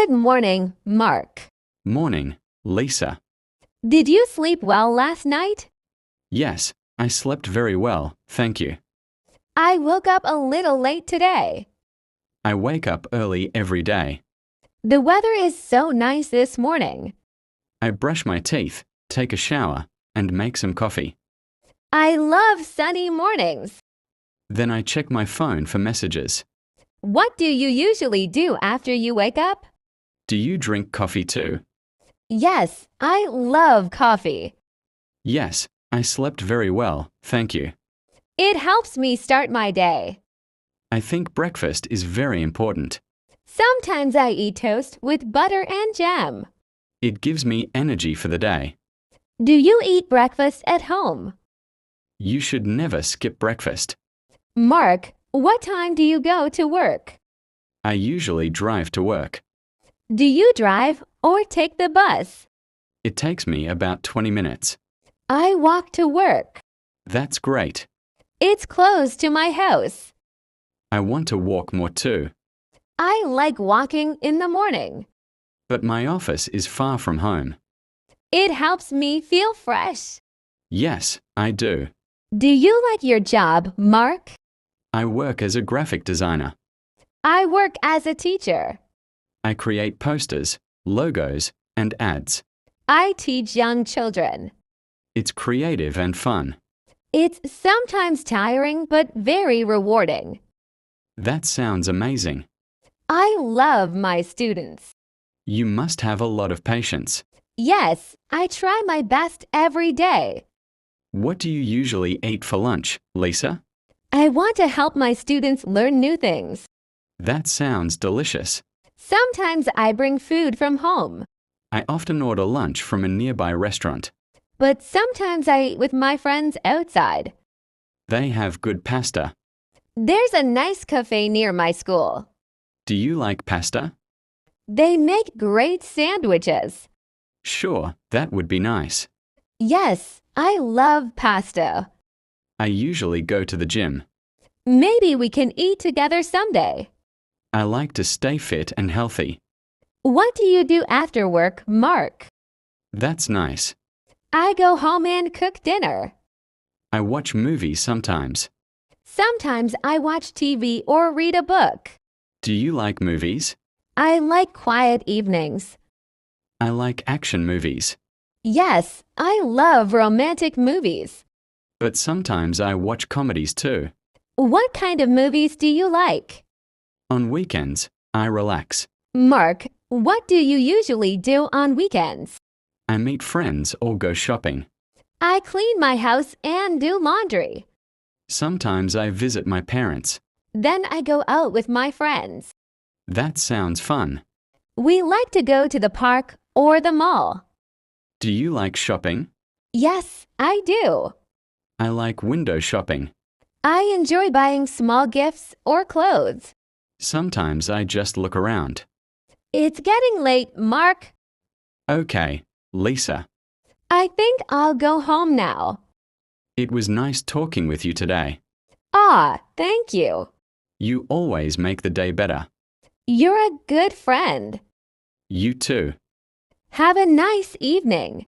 Good morning, Mark. Morning, Lisa. Did you sleep well last night? Yes, I slept very well, thank you. I woke up a little late today. I wake up early every day. The weather is so nice this morning. I brush my teeth, take a shower, and make some coffee. I love sunny mornings. Then I check my phone for messages. What do you usually do after you wake up? Do you drink coffee too? Yes, I love coffee. Yes, I slept very well, thank you. It helps me start my day. I think breakfast is very important. Sometimes I eat toast with butter and jam. It gives me energy for the day. Do you eat breakfast at home? You should never skip breakfast. Mark, what time do you go to work? I usually drive to work. Do you drive or take the bus? It takes me about 20 minutes. I walk to work. That's great. It's close to my house. I want to walk more too. I like walking in the morning. But my office is far from home. It helps me feel fresh. Yes, I do. Do you like your job, Mark? I work as a graphic designer. I work as a teacher. I create posters, logos, and ads. I teach young children. It's creative and fun. It's sometimes tiring but very rewarding. That sounds amazing. I love my students. You must have a lot of patience. Yes, I try my best every day. What do you usually eat for lunch, Lisa? I want to help my students learn new things. That sounds delicious. Sometimes I bring food from home, I often order lunch from a nearby restaurant. but sometimes I eat with my friends outside. They have good pasta. There's a nice cafe near my school. Do you like pasta? They make great sandwiches. Sure, that would be nice. Yes, I love pasta. I usually go to the gym. Maybe we can eat together someday. I like to stay fit and healthy. What do you do after work, Mark? That's nice. I go home and cook dinner. I watch movies sometimes. Sometimes I watch TV or read a book. Do you like movies? I like quiet evenings. I like action movies. Yes, I love romantic movies. But sometimes I watch comedies too. What kind of movies do you like? On weekends, I relax. Mark, what do you usually do on weekends? I meet friends or go shopping. I clean my house and do laundry. Sometimes I visit my parents. Then I go out with my friends. That sounds fun. We like to go to the park or the mall. Do you like shopping? Yes, I do. I like window shopping. I enjoy buying small gifts or clothes. Sometimes I just look around. It's getting late, Mark. Okay, Lisa. I think I'll go home now. It was nice talking with you today. Thank you. You always make the day better. You're a good friend. You too. Have a nice evening.